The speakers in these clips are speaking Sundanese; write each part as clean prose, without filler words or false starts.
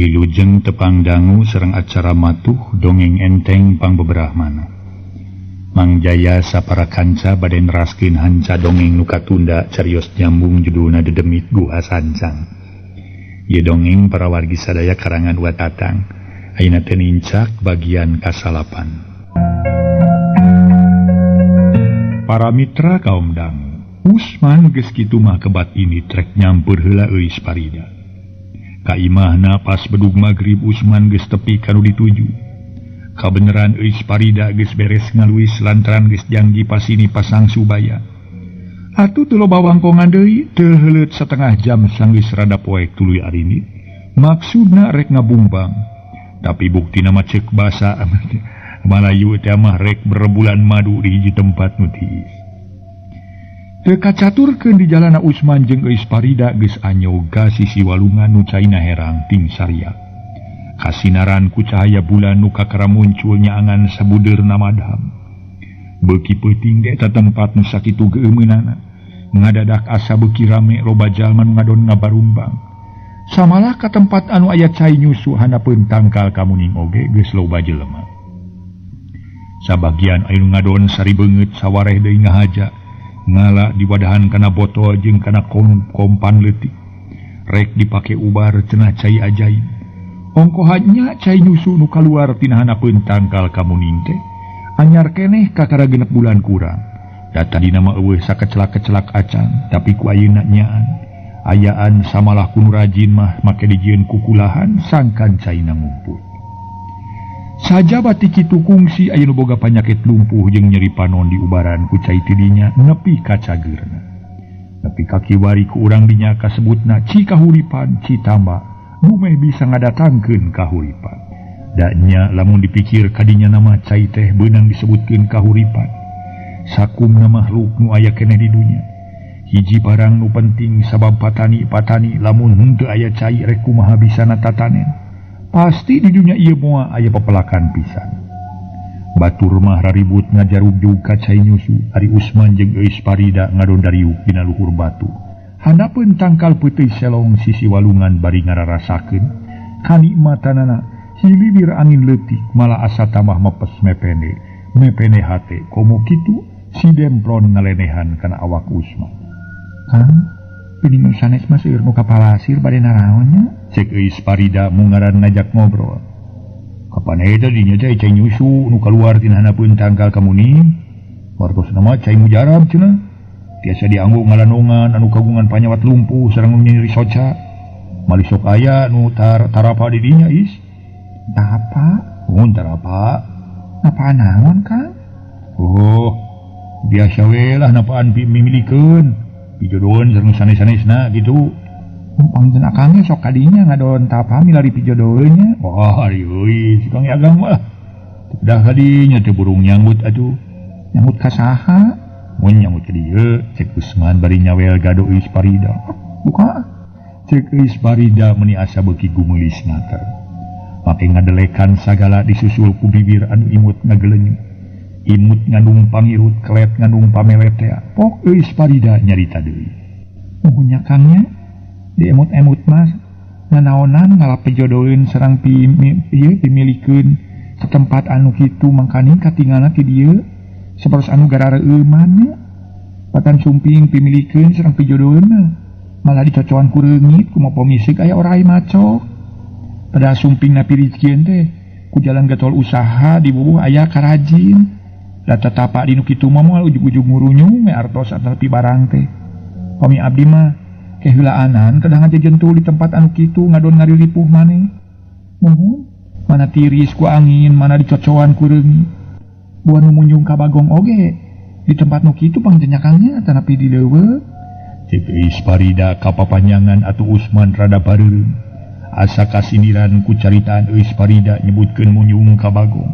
Wilujeng tepang dangu serang acara matuh dongeng enteng pang beberahmana. Mang Jaya sapara kanca bade neraskeun hanca dongeng nu katunda carios nyambung judulna Dedemit Guha Sancang. Ieu dongeng para wargi sadaya karangan Watatang. Ayeuna teu nincak bagian kasalapan. Para mitra kaum dangu, Usman geus kitu mah kebat ini trek nyampeur heula euis parida. Kaimahna pas bedug magrib Usman geus tepi kanu dituju. Kabeneran euis parida geus beres ngaluis lantaran geus janji pasini pasang subaya. Atuh teu loba wangkongan deui, teu heuleut satengah jam sanggeus rada poek tuluy arini. Maksudna rek ngabumbang. Tapi buktina mah ceuk basa Malayu teh mah rek berebulan madu di hiji tempat nu tiis. Teu kacaturkeun di jalana Usman jeung euis parida geus anyoga sisi walungan nu caina herang ting sariak. Kasinaran ku cahaya bulan nu kakara muncul nyaangan sabudeurna madham. Beuki peuting de eta tempat nu sakitu geumeunana. Ngadadak asa beuki rame loba jalma nu ngadon ngabarumbang. Samalah ka tempat anu aya cai nyusu handapeun tangkal kamuning oge geus loba jelema. Sabagian anu ngadon sari beungeut sawareh deui ngahaja. Ngala diwadahan kana botol jeung kana kompan leutik. Rek dipake ubar cenah cai ajaib. Ongkohannya cai nyusu nu kaluar tina hanapeun tangkal kamuning teh anyar keneh kakara genep bulan kurang. Da tadina mah eueuh sakecelak-kecelak acan, tapi ku ayeuna nyaan. Ayaan samalah kun rajin mah make dijieun kukulahan sangkan caina ngumpul. Saja bati kitu kungsi aya nu boga panyakit lumpuh jeung nyeri panon di ubaran ku cai tidinya nepi ka cageurna. Nepi ka kiwari ku urang dinya kasebutna ci kahuripan ci tamba nu meh bisa ngadatangkeun kahuripan. Da nya lamun dipikir kadinya nama cai teh beunang disebutkeun kahuripan. Sakumna makhluk nu aya keneh di dunya. Hiji barang nu penting sabab patani lamun henteu aya cai rek kumaha bisa natatanen. Pasti di dunia ieu moal aya pepelakan pisan. Batur mah raribut ngajarug ka cai nyusu ari Usman jeung euis parida ngadon dariuk dina luhur batu. Handapeun tangkal peuteui selong sisi walungan bari ngararasakeun kanikmatanana hilibir angin leutik malah asa tambah mepes mepene hate komo kitu si demplon ngalenehan kana awak Usman. Kang pining sanes mah seueur nu kapalasir bade naraonnya? Cek euis parida mungaran ngajak ngobrol. Kapan eta dinya teh cai nyusu nu kaluar tina hanapeun tangkal kamuning. Wartosna mah cai mujarab cenah. Tiasa dianggo ngalanongan anu kagungan panyawat lumpuh sareng nyeri soca. Mali sok aya nu tarapa di dinya is. Tapa? Mun tarapa? Napaan naon Kang? Oh, biasa we lah napaan mimilikeun. Pijodohan sareng sanes-sanesna gitu. Pangjen akangnya sok kadinya ngadon tapa milari pijodohnya. Wah, arieuy, si Kang Yagang mah. Dah kadinya teu burung nyanggut atuh. Nyanggut ka saha? Mun nyanggut ka dieu, cek Usman bari nyawel gado euis parida. Buka. Cek euis parida meuni asa beuki gumeulisna teh. Make ngadelekan sagala disusul ku bibir anu imut ngagelenyu. Imut ngandung pangirut, kelet ngandung pamelet teh. Pok euis parida nyarita deui. Nuhun nya Kangnya. Di emut-emut mas nganaonan ngalapejodoheun sareng pimilikeun ke tempat anu kitu mangkani katingalna ti dieu sapertos anu garareueun mah patan sumping pimilikeun sareng pijodoheunna malah dicocokan ku reungit kumaha pemisik aya orai macok pada sumpingna pirizkieun teh ku jalan gatol usaha di bubuh aya karajin da tatapa dinu kitu mah moal ujug-ujug ngurunyung me artos atapi barang teh pami abdi mah kehilaanan kadang aja jentul di tempat anu kitu ngadon ngarilipuh maneh. Muhun mana tiris ku angin, mana dicocoan ku reungit. Buan nu munjung ka bagong oge di tempat nu kitu pangjenyakangnya tanapi di leuweuk. Cek euis parida ka papanjangan atuh Usman rada bareureum. Asa kasindiran ku caritaan euis parida nyebutkeun munjung ka bagong.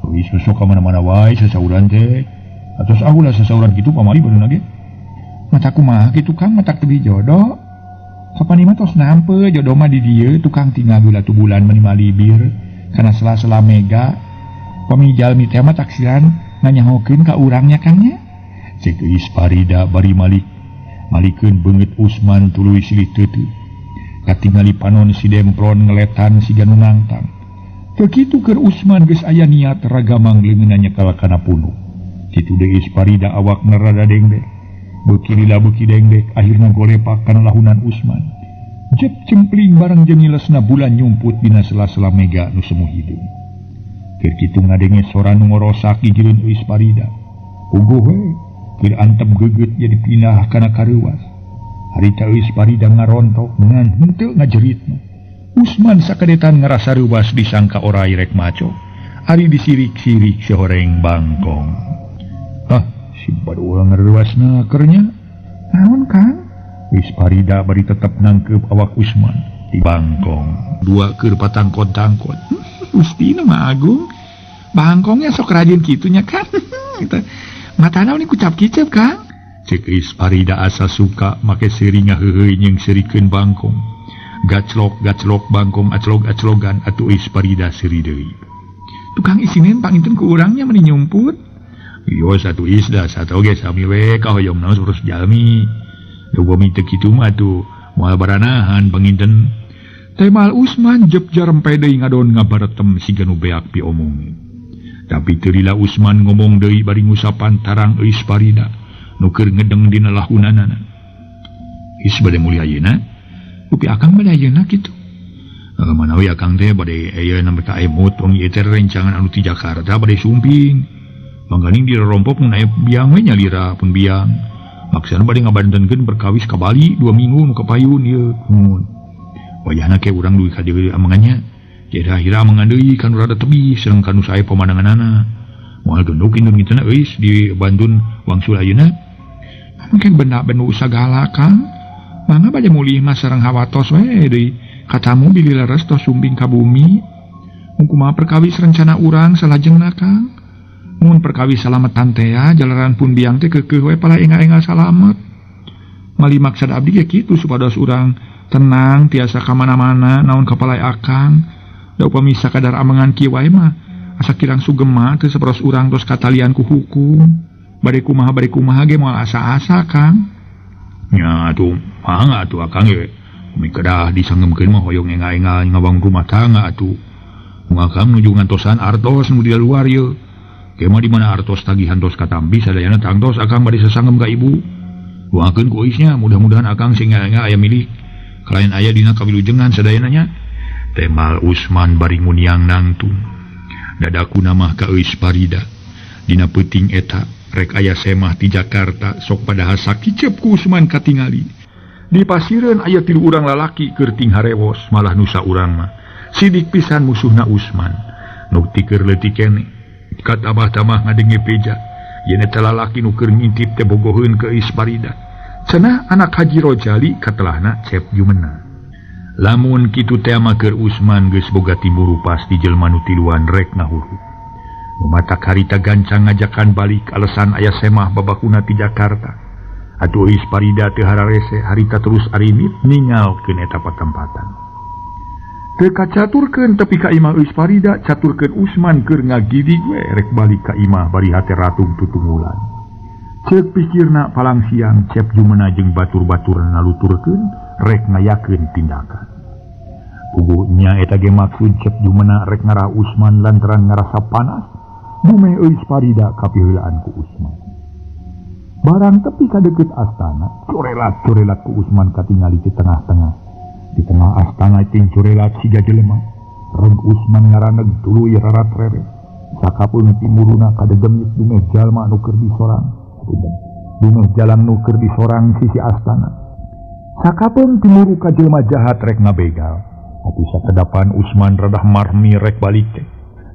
Euis sok ka mana-mana wae sasauran teh. Atos ahulah sasauran kitu pamari beunang ge. Mata kumaha kitu Kang matak teu jodoh. Kapan mah tos nampe jodoh mah di dieu tukang tinggal heula tu bulan meuni malibir kana sela-sela mega. Pamijalmi teh mah taksiran nganyahokeun ka urangnya Kangnya. Cek euis parida bari malikeun beungeut Usman tuluy silih teuteuh. katingali panon si demplon ngeletan si ganu nangtang. Begitu keur Usman geus aya niat ragamang leungeunna kalakana puluh. Kitu deui Isparida awak nerada dengdek. Beuki lila beuki dengdek akhirna golepak kana lahunan Usman. Jep cempling bareng jengilesna bulan nyumput dina sela-sela mega nu semu hideung. Keur kitu ngadenge sora nu ngorosak di jeureun Isparida. Puguh we, keur antep geugeut jadi pindah kana kareuwas. Harita Isparida ngarontok ngan henteu ngajeritna. Usman sakadetan ngarasa reuwas disangka orai rek maco. Ari disirik-sirik si horeng bangkong. Si badua ngareuwasna kernya. Naon Kang? Isparida bari tetep nangkep awak Usman di bangkong. Dua keur patangkot-tangkot. Ustina mah agung. Bangkongnya sok rajin kitunya kan. Matana ini kucap kicap Kang. Cek Isparida asa suka make seri ngaheheui jeung serikeun bangkong. Gaclok bangkong aclog-aclogan atuh Isparida seri deui. Tukang isinen panginten ku urangnya meni nyumput. Yo satu isda satu oge sami we kahoyongna urus jalmi. Bumi teu kitu mah atuh moal baranahan panginten. Temal Usman jep jarempe deui ngadon ngabaretem siga nu beak piomong. Tapi teu lila Usman ngomong deui bari ngusapan tarang Isparida nu keur ngedeng dina lahunanana. Is bade mulia ayeuna. Upi akang bade ayeuna kitu. Manawi akang teh bade aya nampi ka emut wong ieu teh rencangan anu ti Jakarta bade sumping. Mangganing dirompok mun aya biang we nyalira pun biang. Maksana bade ngabantenkeun berkawis ka Bali 2 minggu nu kapayun ieu mun. Wayahna ke urang duwi ka dieu amangannya. Jadi akhirnya amangan deui kan rada tebih sareng kanu sae pemandanganana. Moal genduk indun kitana euis di Bandung wangsul ayeuna. Mungkin benda-benda usagala Kang. Mangga bade mulih mah sareng hawatos we deui katamu bilih leres tos sumbing ka bumi. Mun kumaha perkawis rencana urang salajengna Kang. Mun perkawis salametan teh jalaran pun biang teh keukeuh we pala enga-enga salamet. Mali maksud abdi ge kitu supados urang tenang tiasa ka mana-mana naon kapalai akang. Da upami sakadar amangan kieu wae mah asa kirang sugema teu saperos urang tos katalian ku hukum. Bade kumaha ge moal asa-asa Kang. Nya atuh mangga atuh akang ge. Umi kedah disanggeukeun mah hoyong enga-enga ngawang rumah tangga atuh. Mun akang nuju ngantosan artos nu di luar yeuh. Kema di mana artos tagihan tos katambi sadayana tangtos akang bade sasanggem ka ibu. Doakeun ku oisnya mudah-mudahan akang sing aya milik. Kalain aya dina kawilujengan sadayana nya. Temal Usman bari muniang nangtung. Dadakuna mah ka Isparida. Dina peuting eta rek aya semah ti Jakarta sok padahal sakicep ku Usman katingali. Di pasireun aya 3 urang lalaki keur ting harewos malah nusa urang mah. Sidik pisan musuhna Usman. Nu tikeun leutik keneh. Kat abah tamah ngadenge peja yen eta lalaki nu keur ngintip teh bogoheun ke Isparida. Cenah anak Haji Rojali katelahna Cep Jumena. Lamun kitu teh mah keur Usman geus boga timbul rupas di jelema nu tiluan rek ngahuru. Nu matak harita gancang ngajakan balik alasan aya semah babakuna ti Jakarta. Atuh Isparida teu hararese harita terus arimit ningalkeun eta patempatan. Teu kacaturkeun tepi ka imah Isparida caturkeun Usman keur ngagidig we rek balik ka imah bari hate ratung tutunggulan. Ceuk pikirna palang siang Cep Jumena jeung batur-batur naluturkeun rek ngayakeun tindakan. Puguh nya eta ge maksud Cep Jumena rek ngarah Usman lantaran ngarasa panas dume Isparida kapiheulaan ku Usman. Barang tepi ka deukeut astana corelat-corelat ku Usman katingali di tengah-tengah. Di tengah astana ting curelat siga jelema reng Usman ngaraneg tuluy rarat rere sakapeung timuruna kadegem dumeh jalma nu keur disorang dumeh jalan nu keur disorang sisi astana sakapeung timuru ka jelema jahat rek ngabegal atuh sakedapan Usman radah marmi rek balik teh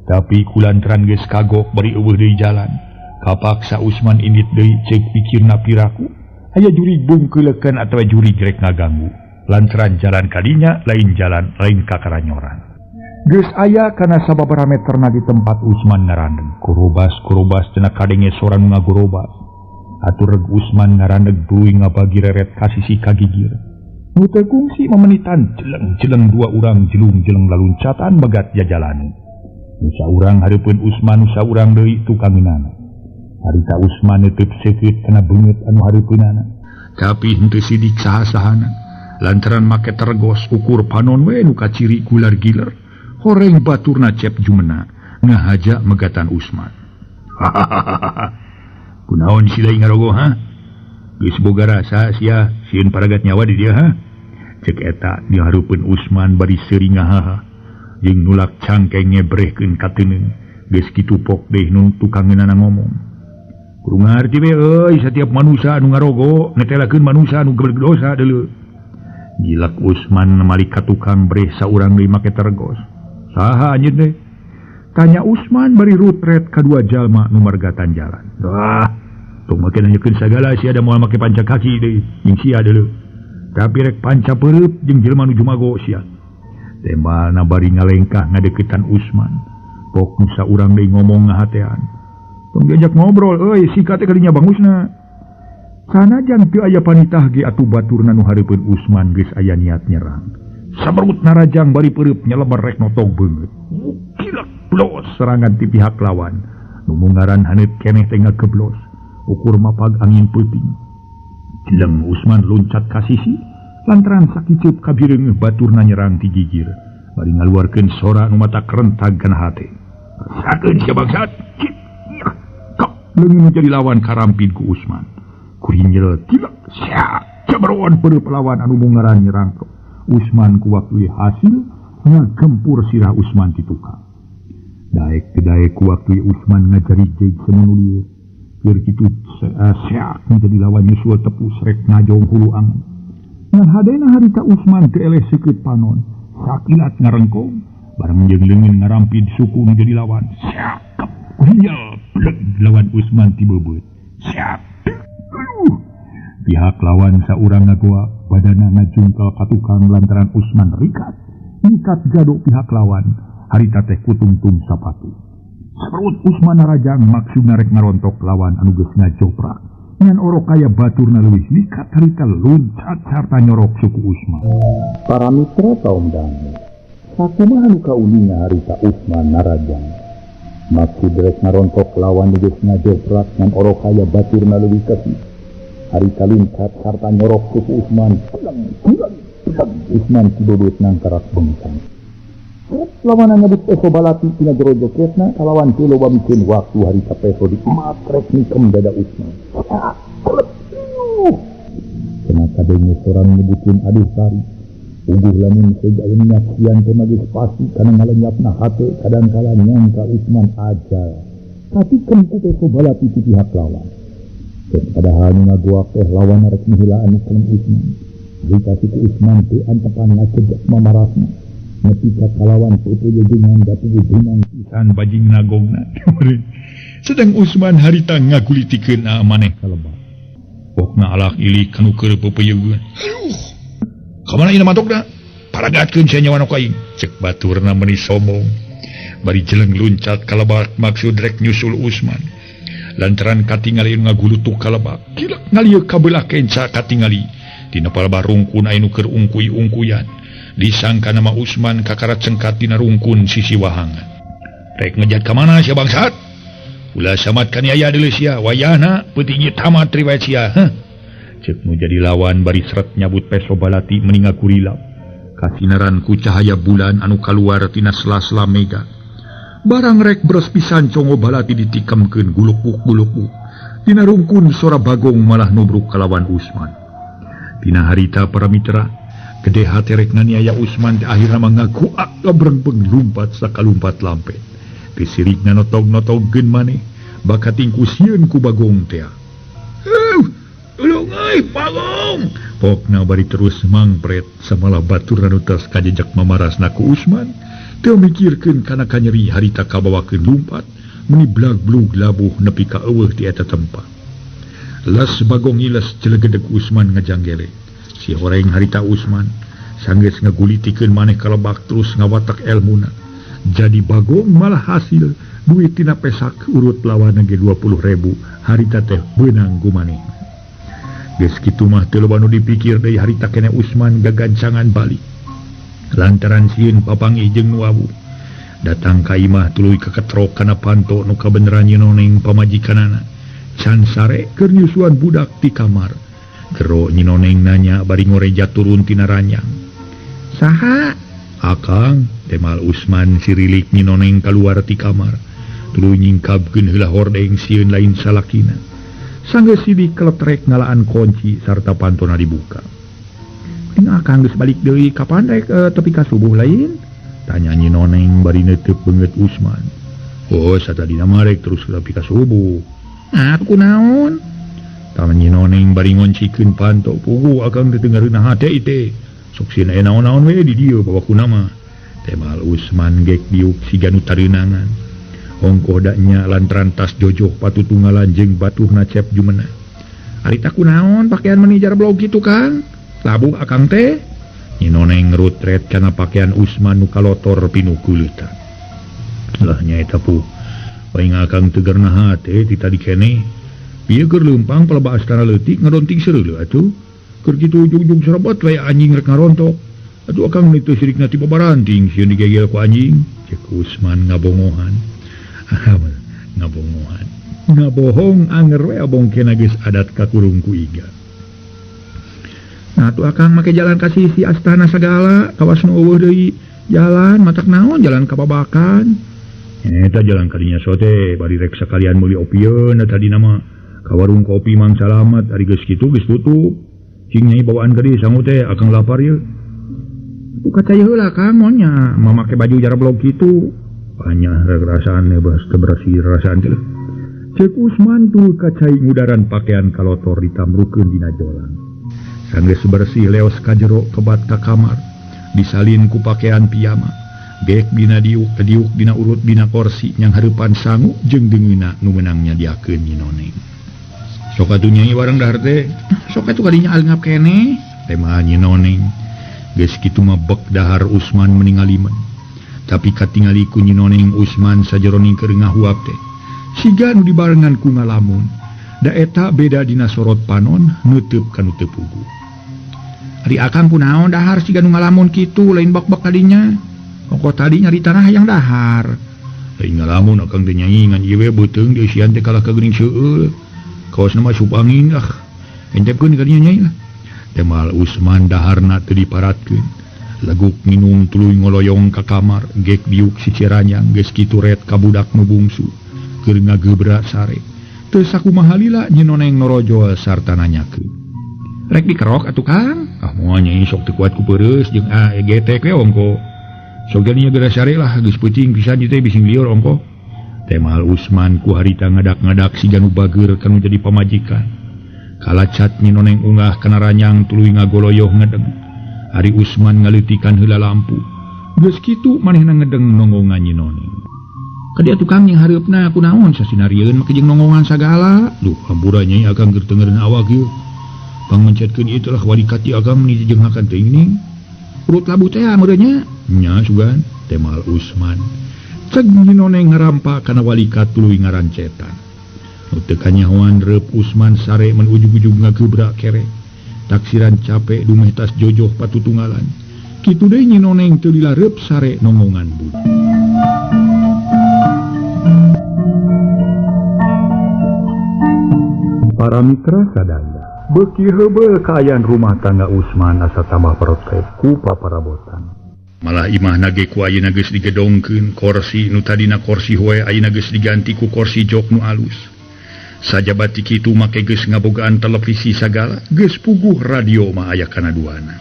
tapi kulantaran geus kagok bari eueuh deui jalan kapaksa Usman indit deui ceuk pikirna piraku aya juri bungkeulekeun atawa juri rek ngaganggu. Lantaran jalan kadinya lain jalan lain kakaranyoran. Geus aya kana sababaraha meterna di tempat Usman ngaraneg. Kurobas cenah kadenge sora nu ngagorobas. Atur reg Usman ngaraneg beuing ngabagi reret ka sisi kagigir. Nu teu kungsi mamenitan jeleng-jeleng 2 urang jelung-jeleng laluncatan bagat jajalan. Nu saurang hareupeun Usman nu saurang deui tukangeunana. Harita Usman neuteut sekeut kana beungeut anu hareupeunana. Tapi henteu sidik saha-sahana. lantaran make tergos ukur panon we nuka ciri gular giler horeng baturna cep jumena ngahaja megatan Usman. Hahaha. Kunaon sila ngarogo ha? Geus boga rasa sia sieun paragat nyawa di dia ha? Cek eta diharupeun Usman bari seuring ngahaha jeung nulak cangkeng ngebrehkeun kateungeun geus kitu pok deui nun tukangeunana ngomong. Kudu ngarti we euy setiap manusia anu ngarogo netelakeun manusia anu berdosa deuleu. Gilak Usman malik ka tukang breh saurang deui make tergos. Saha anjeun teh? Tanya Usman bari rutret kadua jalma nu margatan jalan. Wah, tong make nanyakeun sagala sia da moal make panca kaki deui, jeung sia deuleu. Tapi rek panca peureup jeung jelema nu jumago sia. Tembalna bari ngalengkah ngadeukeutan Usman. Pok nu saurang deui ngomong ngahatean. Tong diajak ngobrol, euy sikat teh kadinya bangusna. Sanajan teu aya panitah ge atuh baturna nu hareupeun Usman geus aya niat nyerang. Sabarut narajang bari peureup nyelebar rek notong beungeut. Kilak blos serangan ti pihak lawan. Nu mungaran haneut keneh teh ngageblos. Ukur mapag angin peuting. Jeleng Usman loncat ka sisi lantaran sakiceup kabireungeuh baturna nyerang ti gigir. Bari ngaluarkeun sora nu mata kerentag kana hate. Sakeun sia bangsat. Kok leungeun jadi lawan karampin ku Usman. Kurinjel tilak sia cabaroan peureup lawan anu mungaran nyerang. Usman ku waktu hasil ngagempur sirah Usman ti tukang. Daek kedaek ku waktu Usman ngajari jeig semenulieu. Keur kitu seak menjadi lawan Yusua tepus rek ngajong hulu angan. Ngan hadena harita Usman teu eleh seukeut panon. Sakilat ngarengkong bareng jeung leungeun ngarampid suku nu jadi lawan. Siakep kunjal bleg lawan Usman ti beubeut. Siap. Pihak lawan saurang ngagoa badana ngajungkel ka tukang lantaran Usman rikat. Nikat gado pihak lawan harita teh kutungtung sapatu. Saperut Usman narajang maksudna rek ngarontok lawan anu geus ngajoprak. Ngan orok kaya baturna leuwih nikat harita loncat sarta nyorok suku Usman. Para mitra kaum dangu, sakumaha nu kauninga harita Usman narajang. Maksud rek ngarontok lawan geus ngajoprak ngan orok kaya baturna leuwih kesih. Harita loncat sarta nyorok suku Usman. Usman kibobot nang karak bengkang. Lawanan nyabut peso balati tina jero joketna kalawan teu loba mikeun waktu harita peso diumat rek nikem dada Usman. Kena kadenge sorang nyebutin aduh sari. Ungguh lamun sejalan nyaksian teh magis pasti kana ngalenyapna hate kadangkala nyangka Usman ajal. Tapi kengku peso balati ti pihak lawan. Dan padahal ngagoak teh lawan rek mihilaan kelem Usman. Jika siku Usman teu antepan ngacegak mamarasna. Nepika kalawan putu jeung datu ujungan pisan bajing nagongna. Sedang Usman harita ngagulitikeun maneh kalebak. Pokna alak ilik kanu keur pepeuyeun. Aduh. Kamana ieu matokna? Paragatkeun sia nyawa nu kaing. Cek baturna meuni sombong. Bari jeleng luncat kalebak maksud rek nyusul Usman. Lantaran katingali ngagulutuk kalebak. Kilak ngalieu kabelah kenca katingali. Dina palebah rungkun aya nu keur ungkuy-ungkuyan. Disangka nama Usman kakarat cengkat dina rungkun sisi wahangan. Rek ngejat ka mana sia bangsat? Ulah samatkan aya deuleu sia, wayahna peuting tamat riwayat sia. Ceuk nu jadi lawan bari seret nyabut peso balati meninga kurilap. Kasinaran ku cahaya bulan anu kaluar tina sela-sela mega. Barang rek beres pisan congo balati ditikemkeun guluk-guluk. Dina rungkun sora bagong malah nubruk kalawan Usman. Dina harita para mitra gede hati rek nganiaya Usman di akhirna mengaku gabreng-beng lumpat sakalumpat lampet. Pisirikna notog-notogkeun maneh bakat tingku sieun ku bagong teh. Ulung euy bagong. Pokna bari terus mangpret samalah batur anu tos kajejak mamarasna ku Usman. Teu mikirkeun kana kanyeri harita kabawakeun lumpat meuni blag-blug labuh nepi ka eueuh di eta tempat. Las bagong iles jelegedeg Usman ngajanggele. Si horeng harita Usman sanggeus ngagulitikeun maneh kalebak terus ngawatak elmuna. Jadi bagong malah hasil duit tina pesak urut lawan ge 20.000 harita teh beunang ku maneh. Geus kitu mah teu loba nu dipikir deui harita keneh Usman gagancangan balik. Lantaran sieun papangih jeung nu abu. Datang ka imah tuluy keketrok kana panto nu kabeneran nyeunoneng pamajikanana. Can sare keur nyusuan budak ti kamar. Kero Nyinoneng nanya bari ngoreja turun tina ranjang. Saha? Akang, temal Usman sirilik Nyinoneng keluar ti kamar. Tuluy nyingkapkeun heula hordeng sieun lain salakina. Sanggeus sidik keletrek ngalaan kunci sarta pantona dibuka. Ting akang geus balik deui kapan rek tepi ka subuh lain? Tanya Nyinoneng bari neuteup beungeut Usman. Oh, satadina mah rek terus tepi ka subuh. Ah, kunaon? Taman Nyinoneng bari ngoncikeun panto. Pugu akang teu dengereun hate teh. Sok sieun aya naon-naon we di dieu babakuna mah. Temal Usman gek diuk siga nu tareunangan. Ongkoh daknya lantaran tas jojoh patutunggalan jeung batuhna cep jumena. Arita kunaon pakaian menijar blog kitu Kang? Labu akang teh? Nyinoneng ngerutret kana pakaian Usman nu kalotor pinu kuleutan. Lah nyaeta puh. Paing akang tegerna hate ti tadi keneh. Ieu keur leumpang palebaas kana leutik ngadonting sereuleuh atuh. Keur kitu ujug-ujug serebet we anjing rek ngarontok. Atuh akang nitu sirikna ti babaranting sieun digegel ku anjing. Cek Usman ngabongohan. Ngabongohan. Ngabohong anger we abong kena geus adat kakurung ku iga. Nah tuh akang make jalan ka sisi astana sagala, kawas nu eueuh deui jalan matak naon jalan ka babakan. Eta jalan kadinya sote bari rek sakalian meuli opieun tadina mah ka warung kopi Mang Salamet ari geus kitu geus tutup. Cing nyai bawaan gede sangu teh akang lapar ye. Buka cai heula Kang monya mamake baju jarablog kitu. Banyak rasaan bebas keberasi rasaan teh. Cek Usman tuh kacai ngudaran pakaian kalotor ditamrukeun dina jolan. Sanggeus bersih leos ka jero kebat ka kamar. Disalin ku pakaian piyama. Gek dina diuk dina urut dina kursi yang hareupan sangu jeung deungeuna nu meunang nyadiakeun Nyinoneng. Sok atuh nyai wareng dahar teh. Sok atuh kadinya alingap keneh. Tema Nyinoneng. Geus kitu mah bek dahar Usman meningaliman. Tapi katingali ku Nyinoneng Usman sajeroning keur ngahuap teh. Siga nu dibarengan ku ngalamun. Da eta beda dina sorot panon neuteub ka nu teu pugu. Ari akang kunaon dahar siga nu ngalamun kitu lain bak-bak kadinya. Pokok tadi nyari tanah yang dahar. Lain ngalamun akang teh nyai ngan ieu we beuteung di sian teh kalah ka geuning seueur. Kaosna mah sup angin entepkeun kadinya nyai lah. Temal Usman daharna teu diparatkeun. Leguk minum tuluy ngoloyong ka kamar gek diuk si Ciranyang geus kitu ret ka budak nu bungsu keur ngagebra sare. Teu sakumaha lila Nyinoneng norojo sarta nanyakeun. Rek dikerok atuh Kang? Ah moal nyai sok teu kuat ku peureus jeung getek we ongko. Sok jadinya geura sare lah geus peuting pisan ieu teh bising lieur ongko. Temal Usman ku harita ngadak-ngadak siga nu bageur kanu jadi pamajikan. Kalacat Nyinoneng unggah kana ranyang tuluy ngagoloyoh ngedeng. Ari Usman ngalitikan heula lampu. Geus kitu manehna ngedeng nongongan Nyinoneng. Kadia tukang yang hareupna kunaon sasinarieun make jeung nongongan sagala. Duh, hampura nyai akang keur tengereun awak ieu. Pangmencetkeun ieu teh lah walikati akang meuni jenghakan teuing ning. Urut labu teh meureun nya. Nya sugan, temal Usman. Ceg Nyinoneng ngarampa kana walikat tuluy ngarancetan. Nu teu kanyahoan reup Usman sare mun ujug-ujug ngagebrak kerek. Taksiran capek dumeh tas jojoh patutunggalan. Kitu deui Nyinoneng teu dilareup sare nongongan bud. Para mitra sadaya, beuki heubeul kaayaan rumah tangga Usman asa tambah protek ku paparabotan. Malah imahna ge ku ayeuna geus digedongkeun kursi nu tadina kursi hoe ayeuna geus diganti ku kursi jok nu alus. Sajabat ti kitu make geus ngabogaan televisi sagala, geus puguh radio mah aya kana duana.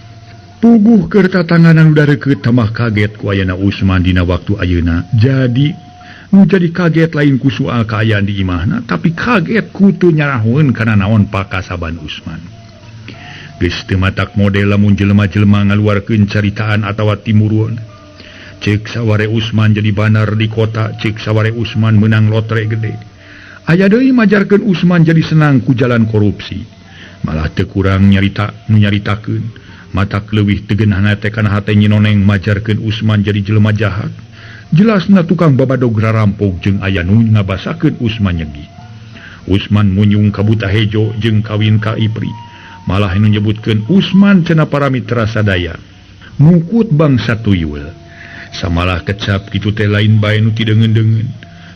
Puguh keur tatanganan udah deukeut tambah kaget ku ayeuna Usman dina waktu ayeuna. Jadi kaget lain ku soal kaayaan di imahna, tapi kaget ku teu nyarahoeun kana naon pakasaban Usman. Geus teu matak model lamun jelema-jelema ngaluarkeun caritaan atawa timuruan. Ceuk saware Usman jadi banar di kota, ceuk saware Usman menang lotre gede. Aya deui majarkeun Usman jadi senang ku jalan korupsi. Malah teu kurang nyaritakeun matak leuwih teu geunahna teh kana hate Nyinoneng majarkeun Usman jadi jelema jahat. Jelasna tukang babadog rarampok jeung aya nu ngabasakeun Usman nyegi. Usman munyung ka buta hejo jeung kawin ka Ipri. Malah nu nyebutkeun Usman cenah para mitra sadaya. Mungkut bangsa tuyul. Samalah kecap kitu teh lain bae nu ti deungeun-deungeun.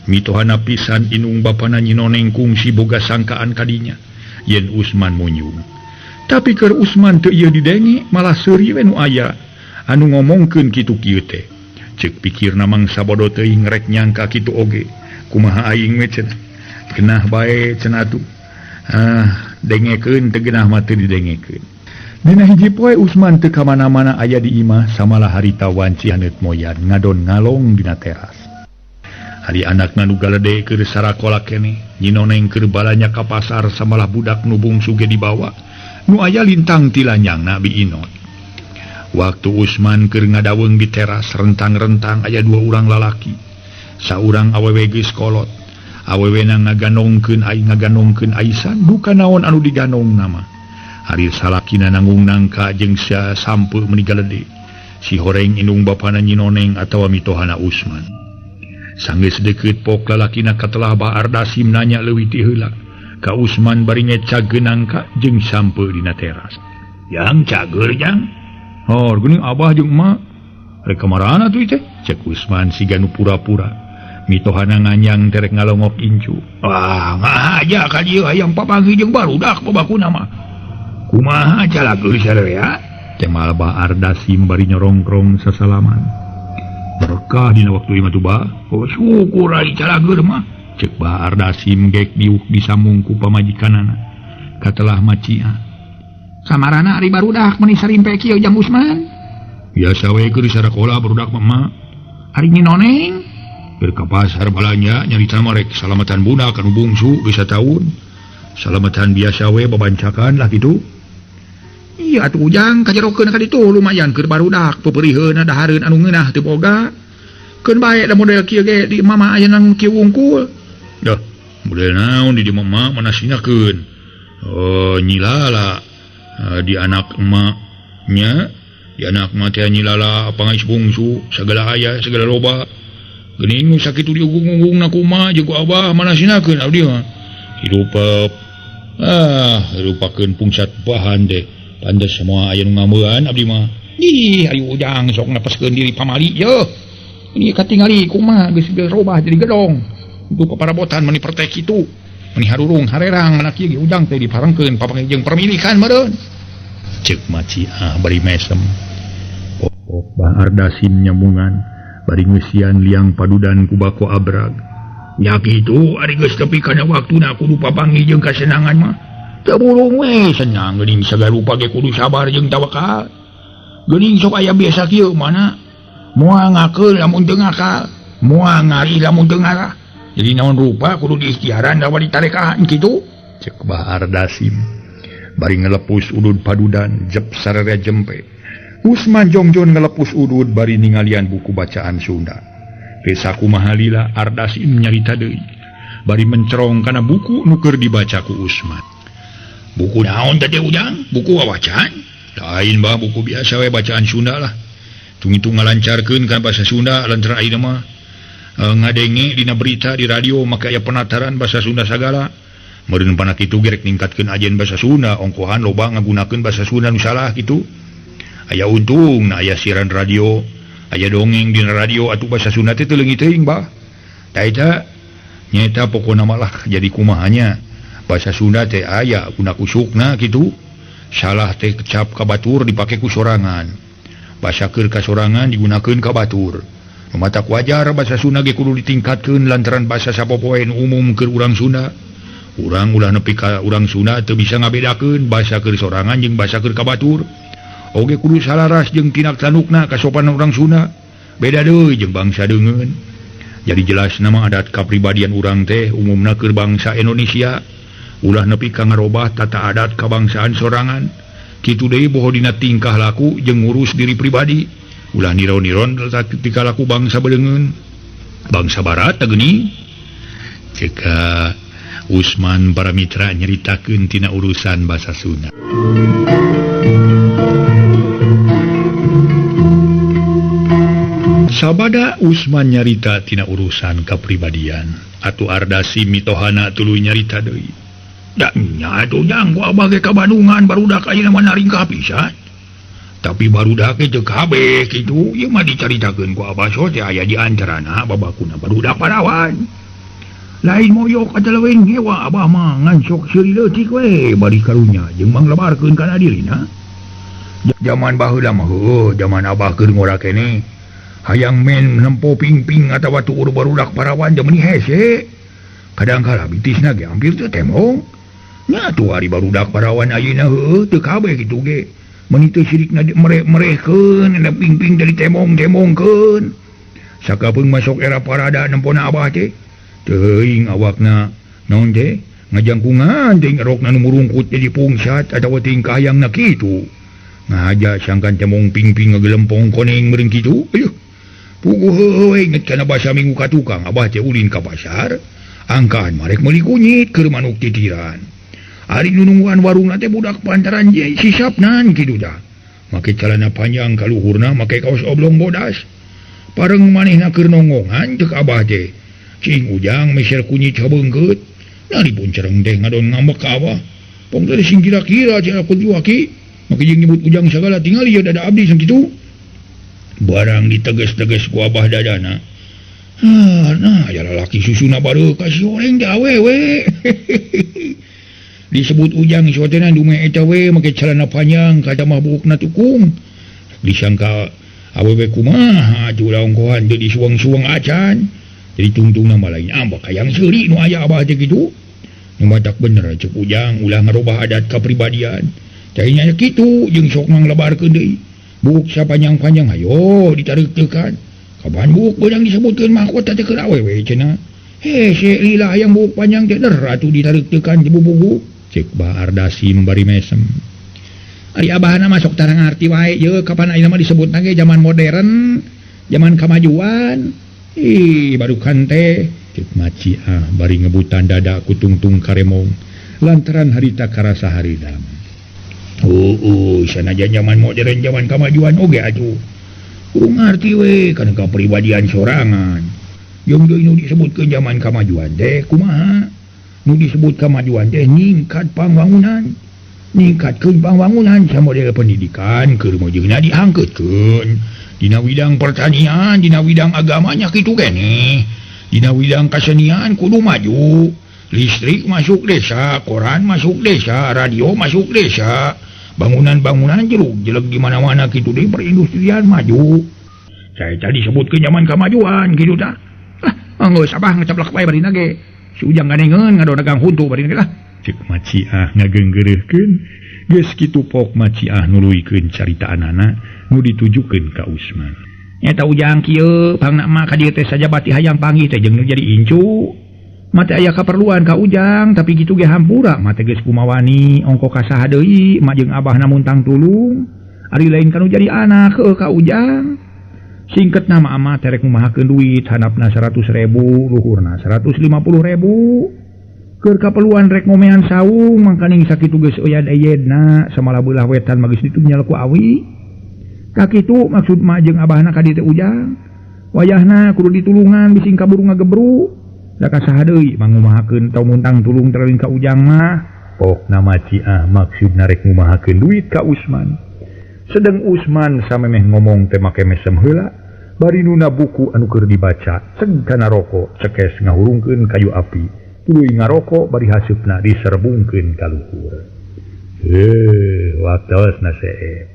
Mitohana pisan inung bapana Nyinoneng kungsi boga sangkaan kadinya yen Usman munyung. tapi ke Usman teu ieu didenge malah seuri we nu aya anu ngomongkeun kitu kieu teh. Ceuk pikirna mangsa bodo teuing rek nyangka kitu oge. Kumaha aing we cenah. Genah bae cenah atuh. Dengekeun teu genah mah teu didengekeun. Dina hiji poe Usman teu ka mana-mana aya di imah samalah harita wanci haneut moyan ngadon ngalong dina teras. Hari anakna nu galede keur sarakola keneh, Nyi Noneng keur balanya ka pasar samalah budak nu bungsu ge dibawa. Nu aya lintang ti lanyangna Bi Inot. Waktu Usman keur ngadaweung di teras rentang-rentang aya 2 urang lalaki. Saurang awewe geus kolot. Awewena ngaganongkeun Aisan bukan naon anu diganong nama. Hari salakina nanggung nangka jeung sia sampeu meuni galede. Si horeng indung bapana Nyi Noneng atawa mitohana Usman. Sanggeus deukeut pok lalakina katelah Baar Dasim nanya leuwih ti heula ka Usman bari ngeca geunangka jeung sampeu dina teras. "Yang cager jang?" "Hor, geuning abah jeung emak." "Rek kamarana tuh teh?" cek Usman siga nu pura-pura. Mitohana nganyang terek ngalongok incu. "Wah, ngahaja ka dieu hayang papanggih jeung barudak babakuna mah." "Kumaha calageus sarerea?" cemal Baar Dasim bari nyorongkrong sasalaman. "Berkah dina waktu imah tu ba." "Oh syukur ari calageur mah," cek Baar Dasim gek diuk disambung ku pamajikanana. Katelah Macia, "Samarana ari barudak meuni sarimpe kieu jang Usman?" "Biasa we keur sarakola barudak mah." "Ari Nyi Noneng?" "Keur ka pasar balanja nyarita mah rek salamatan budak anu bungsu geus sataun. Salamatan biasa we babancakan lah kitu." "Iya atuh ujang kajerokeun ka ditu lumayan keur barudak pepeuriheunna dahareun anu ngeunah teu boga. Keun bae da model kieu ge di mama aya nang kieu wungkul." "Dah, model naon di mama manasinakeun?" "Oh, Nyi Lala. Di anak emaknya, di anak emak teh Nyi Lala pangais bungsu, sagala aya, sagala loba. Geuning nu sakitu diugung-ugungna kumaha jeung ku abah manasinakeun abdi mah. Hirup hirupakeun pungsat bahan deh. Pantes semua aya nu ngameuan abdi mah." "Ih, ayo ujang sok nepeskeun diri pamali yeuh. Ini katingali kumaha geus robah jadi gedong. Itu paparabotan meuni pertek kitu. Meuni harurung harerang menak ieu ge ujang teh diparengkeun papake jeung permilikan meureun." Cek Macia bari mesem. Pok Baar Dasim nyambungan bari ngeusian liang padudan ku bako abrag. "Nya kitu ari geus tepi kana waktuna kudu papanggih jeung kasenangan mah. Teu burung we senang geuning sagarupa ge kudu sabar jeung tawakal. Geuning sok aya biasa kieu mana moal ngakeul lamun teu ngakal, moal ngari lamun teu ngarah. Jadi naon rupa kudu diikhtiaran dawa ditarekahan kitu," cek Baar Dasim. Bari ngelepus udud padudan jep sararea jempe. Usman jongjon ngelepus udud bari ningalian buku bacaan Sunda. Pesa kumaha lila Ardasim nyarita deui. Bari mencerong kana buku nu keur dibaca ku Usman. "Buku naon teh ujang? Buku wawacaan?" "Lain bah, buku biasa we bacaan Sunda lah. Tung-tung ngalancarkeun kana basa Sunda lantaran ayeuna mah ngadenge dina berita di radio make aya penataran basa Sunda sagala. Meureun pana kitu gerek ningkatkeun ajen basa Sunda, ongkohan loba ngagunakeun basa Sunda nu salah kitu. Aya untung aya siaran radio, aya dongeng dina radio atuh basa Sunda teh teu leungit teuing bah. Da eta nyaeta pokona malah jadi kumahanya. Basa Sunda teh aya guna kusukna kitu. Salah teh kecap ka batur dipake ku sorangan. Basa keur ka sorangan digunakeun ka batur. Mamatak wajar basa Sunda ge kudu ditingkatkeun lantaran basa sapopoe nu umum keur urang Sunda. Urang ulah nepi ka urang Sunda teu bisa ngabedakeun basa keur sorangan jeung basa keur ka batur. Oge kudu salaras jeung tinak tandukna kasopanan urang Sunda. Beda deui jeung bangsa deungeun. Jadi jelas nama adat kapribadian urang teh umumna keur bangsa Indonesia. Ulah nepi ka ngarobah tata adat kabangsaan sorangan. Kitu deui boho dina tingkah laku jeung ngurus diri pribadi. Ulah niron-niron tika laku bangsa bedeungeun. Bangsa barat teh geuning. Ceka Usman para mitra nyeritakeun tina urusan basa Sunda. Sabada Usman nyarita tina urusan kapribadian, atuh Ardasim mitohana tuluy nyarita deui. Da nya atuh jang ku abah ge ka Bandungan barudak ayeuna mah naringkah pisan. Tapi barudak ge teu kabeh kitu, ieu mah dicaritakeun ku abah so teh aya di antarana babakuna barudak Padawan. lain moyok atalawen hewa abah mah ngansok seuri leutik we bari karunya jeung manglebarkeun kana dirina. Zaman baheula mah zaman abah keur ngora kene hayang men nempo ping-ping atawa tuur barudak parawan jamani hese. Kadangkala bitisna ge hampir teu temong. Nya atuh ari barudak parawan ayeuna heueuh teu kabeh kitu ge. Mun teu sirikna merehkeun na ping-ping dari temong-temongkeun. Sakapeung masuk era parada nempona abah teh. Teuing awakna naon teh ngajangkungan teuing rokna nu murungkut jadi pungsat atawa teuing kahayangna kitu. Ngahaja sangkan temong ping-ping ngagelempong koneng meureun kitu. Ayeuh. Puguh heueuh inget kana basa minggu ka tukang abah teh ulin ka pasar. Angkaan marek meuli kunyit keur manuk titiran. Ari nu nungguan warungna teh budak pantaran je sisapnan kitu dah. Make celana panjang ka luhurna make kaos oblong bodas. Pareng manehna keur nongongan ceuk abah teh. Cing Ujang meser kunyit habeungkeut. Nalipun cereng teh ngadon ngambek ka abah. Pong teh sing kira-kira cenah kunjuaki. Make jeung nyebut Ujang sagala tinggal ieu dada abdi sing kitu. Barang diteges-teges ku abah dadana. Nah, ya lalaki susuna baru kasih oreng teh awewe. Disebut Ujang suatena dume eta we make celana panjang kata mah buukna tukung. Disangka awewe kumaha atuh laongkohan teu disuang-suang acan. Jadi tungtungna mah lain ambak hayang seuri nu aya abah teh kitu. Nu matak bener ceuk Ujang ulah ngarobah adat kapribadian. Cai nya kitu jeung sok manglebarkeun deui. Buuk sapanjang-panjang hayo ditareuk-teukan. Kapan buuk beudang disebutkeun mahkota teh keur awewe cenah. Hese lila hayang buuk panjang teh der atuh ditareuk-teukan jebu-bubu. Cek Bahar Dasim bari mesem. Ari abahna masuk tarang arti wae ye kapan ayeuna mah disebutna ge zaman modern, zaman kamajuan. Barukan teh cek Maci bari ngebutan dada ku tungtung karemong lantaran harita karasa haridam. Sanajan zaman modern zaman kamajuan oge atuh. Kudu ngarti we kana kapribadian sorangan. Jeung deui nu disebutkeun zaman kamajuan teh kumaha? Nu disebut kamajuan teh ningkat pangwangunan. Ningkatkeun pangwangunan sa model pendidikan keur mojeungna diangkeutkeun. Dina widang pertanian, dina widang agamanya kitu keneh. Dina widang kasenian kudu maju. Listrik masuk desa, koran masuk desa, radio masuk desa. Bangunan-bangunan jelek di mana-mana kitu deui perindustrian maju. Saya tadi sebutkeun zaman kamajuan kitu tah. Geus abah ngacaplak bae barina ge. Si Ujang ganengeun ngado dagang huntu barina ge lah. Cek Maci ngageunggeureurkeun. Geus kitu pok Maci nuluykeun caritaanana nu ditujukeun ka Usman. Eta Ujang kieu pangna mah ka dieu teh saja bati hayang panggih teh jeung nu jadi incu. Mate aya kaperluan ka Ujang tapi kitu ge hampura mate geus kumawani ongko ka saha deui mah jeung abahna muntang tulung. Ari lain kanu jadi anak ka Ujang. Singketna mah amah terek ngumahakeun duit handapna 100.000 luhurna 150.000. Keur kaperluan rek ngomean saung mangkaning sakitu geus oyad-eyedna samala beulah wetan mah geus ditunyal ku awi. Kakitu maksud mah jeung abahna ka dieu teh Ujang. Wayahna kudu ditulungan bising kaburu ngagebru. Da ka saha deui mangumahakeun tau muntang tulung teralin ka Ujang mah. Pokna Maci maksudna rek ngumahakeun duit ka Usman. Sedeng Usman samemeh ngomong teh make mesem heula. Bari nuna buku anu keur dibaca ceg kana rokok cekes ngahurungkeun kayu api. Tuluy ngarokok bari haseupna diserbungkeun ka luhur. Waktu na seep.